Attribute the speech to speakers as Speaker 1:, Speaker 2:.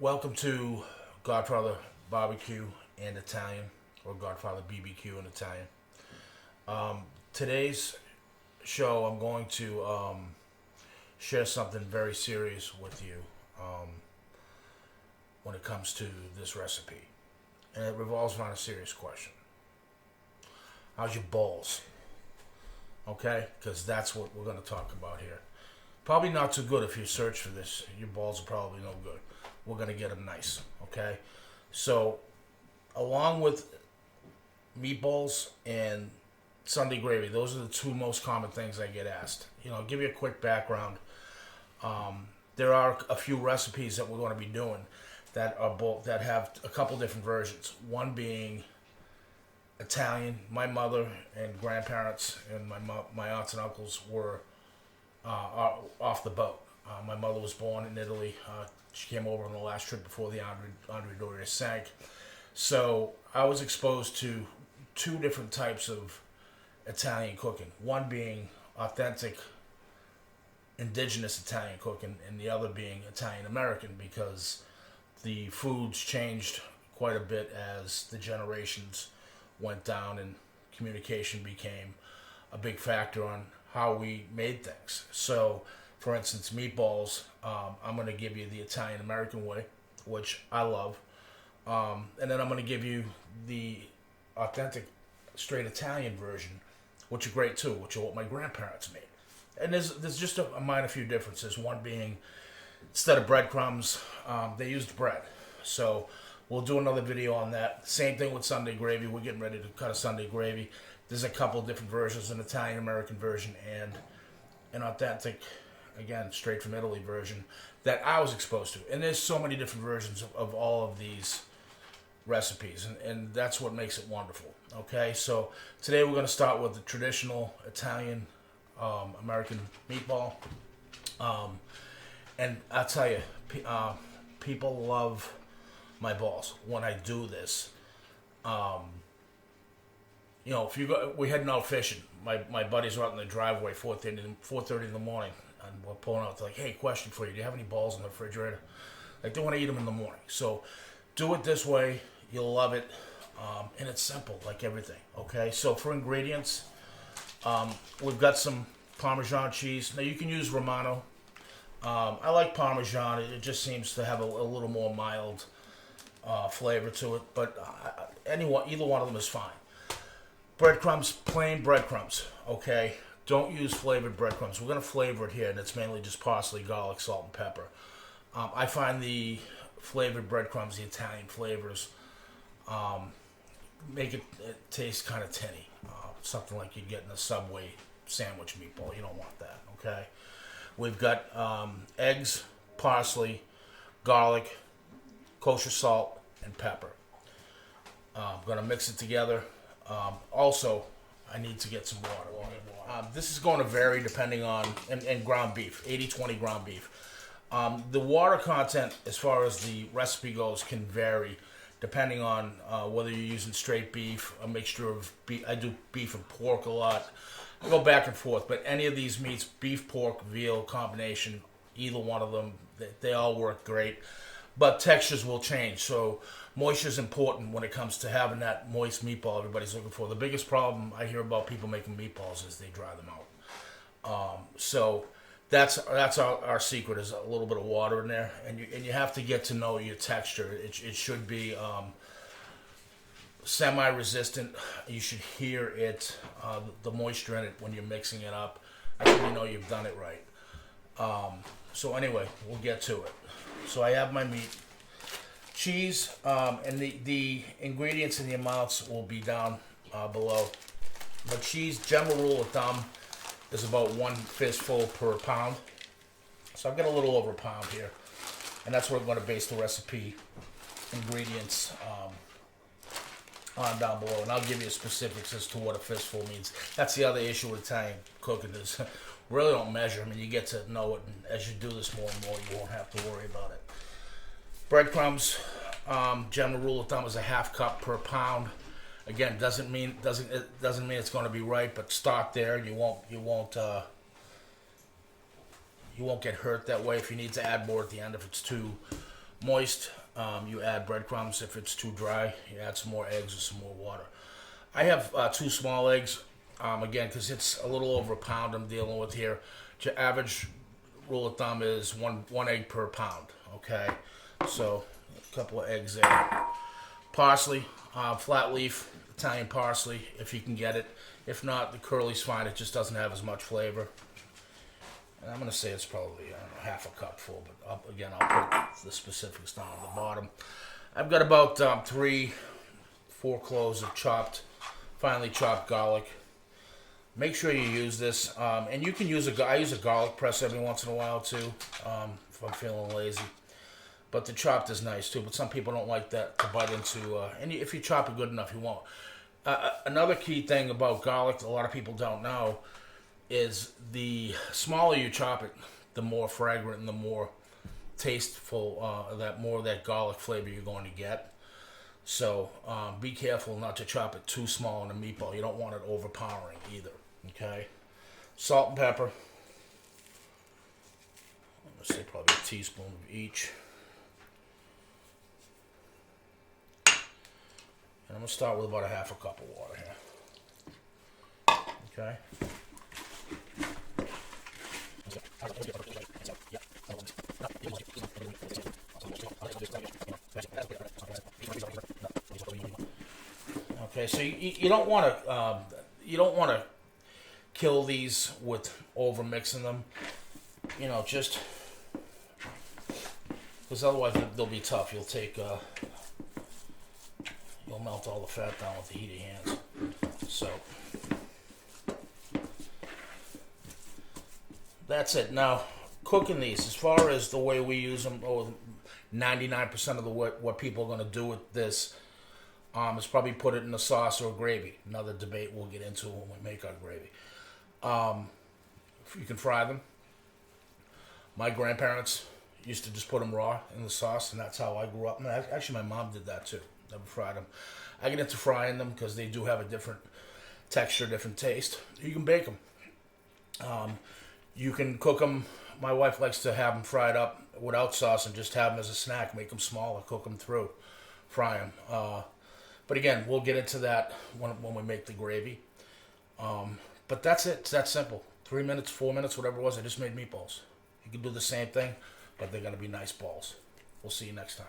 Speaker 1: Welcome to Godfather Barbecue and Italian, or Godfather BBQ and Italian. Today's show, I'm going to share something very serious with you when it comes to this recipe. And it revolves around a serious question. How's your balls? Okay? Because that's what we're going to talk about here. Probably not too good if you search for this. Your balls are probably no good. We're going to get them nice. Okay? So, along with meatballs and Sunday gravy, those are the two most common things I get asked. I'll give you a quick background. There are a few recipes that we're going to be doing that are that have a couple different versions. One being Italian. My mother and grandparents and my aunts and uncles were off the boat. My mother was born in Italy. She came over on the last trip before the Andre Doria sank. So I was exposed to two different types of Italian cooking. One being authentic indigenous Italian cooking, and the other being Italian American, because the foods changed quite a bit as the generations went down and communication became a big factor on how we made things. So, for instance, meatballs, I'm going to give you the Italian American way, which I love. And then I'm going to give you the authentic straight Italian version, which are great too, which are what my grandparents made. And there's just a minor few differences. One being, instead of breadcrumbs, they used bread. So we'll do another video on that. Same thing with Sunday gravy. We're getting ready to cut a Sunday gravy. There's a couple of different versions, an Italian American version and an authentic, again, straight from Italy version that I was exposed to. And there's so many different versions of all of these recipes, and that's what makes it wonderful. Okay, so today we're going to start with the traditional Italian American meatball. And I'll tell you, people love my balls when I do this. If we're heading out fishing. My buddies are out in the driveway 4:30 in the morning, and we're pulling out. They're like, "Hey, question for you: do you have any balls in the refrigerator?" Like, they want to eat them in the morning. So do it this way. You'll love it, and it's simple, like everything. Okay. So for ingredients, we've got some Parmesan cheese. Now you can use Romano. I like Parmesan. It just seems to have a little more mild flavor to it. But either one of them is fine. Breadcrumbs, plain breadcrumbs. Okay, don't use flavored breadcrumbs. We're gonna flavor it here, and it's mainly just parsley, garlic, salt, and pepper. I find the flavored breadcrumbs, the Italian flavors, make it taste kind of tinny. Something like you'd get in a Subway sandwich meatball. You don't want that. Okay. We've got eggs, parsley, garlic, kosher salt, and pepper. I'm going to mix it together. Also, I need to get some water. This is going to vary depending on, and ground beef, 80-20 ground beef. The water content, as far as the recipe goes, can vary depending on whether you're using straight beef, a mixture of beef. I do beef and pork a lot. I go back and forth, but any of these meats, beef, pork, veal combination, either one of them, they all work great. But textures will change, so moisture is important when it comes to having that moist meatball everybody's looking for. The biggest problem I hear about people making meatballs is they dry them out. So that's our secret, is a little bit of water in there, and you have to get to know your texture. It should be semi-resistant. You should hear it, the moisture in it when you're mixing it up. That's when you know you've done it right. So anyway, we'll get to it. So I have my meat, cheese, and the ingredients and the amounts will be down below. But cheese, general rule of thumb, is about one fistful per pound. So I've got a little over a pound here, and that's what I'm going to base the recipe ingredients on down below. And I'll give you specifics as to what a fistful means. That's the other issue with Italian cooking, is really don't measure. I mean, you get to know it, and as you do this more and more, you won't have to worry about it. Breadcrumbs, general rule of thumb is a half cup per pound. Again, doesn't mean it's going to be right, but start there. You won't get hurt that way. If you need to add more at the end, if it's too moist, you add breadcrumbs. If it's too dry, you add some more eggs or some more water. I have 2 small eggs, again, because it's a little over a pound I'm dealing with here. Your average rule of thumb is one egg per pound, okay? So, a couple of eggs there. Parsley, flat leaf, Italian parsley, if you can get it. If not, the curly's fine. It just doesn't have as much flavor. And I'm going to say it's probably, I don't know, half a cup full, but again, I'll put the specifics down at the bottom. I've got about 3-4 cloves of finely chopped garlic. Make sure you use this, and you can use I use a garlic press every once in a while too, if I'm feeling lazy. But the chopped is nice too, but some people don't like that to bite into, and if you chop it good enough, you won't. Another key thing about garlic that a lot of people don't know is the smaller you chop it, the more fragrant and the more tasteful, more of that garlic flavor you're going to get. So be careful not to chop it too small in a meatball. You don't want it overpowering either. Okay, salt and pepper. I'm gonna say probably a teaspoon of each. And I'm gonna start with about a half a cup of water here. Okay. Okay, so you don't want to kill these with over mixing them. You know, just because otherwise they'll be tough. You'll melt all the fat down with the heat of your hands. So that's it. Now, cooking these, as far as the way we use them, or 99% of what people are going to do with this, is probably put it in a sauce or gravy. Another debate we'll get into when we make our gravy. You can fry them. My grandparents used to just put them raw in the sauce, and that's how I grew up. Actually, my mom did that too. Never fried them. I get into frying them because they do have a different texture, different taste. You can bake them. You can cook them. My wife likes to have them fried up without sauce and just have them as a snack. Make them smaller, cook them through, fry them. But again, we'll get into that when we make the gravy. But that's it. It's that simple. 3 minutes, 4 minutes, whatever it was. I just made meatballs. You can do the same thing, but they're going to be nice balls. We'll see you next time.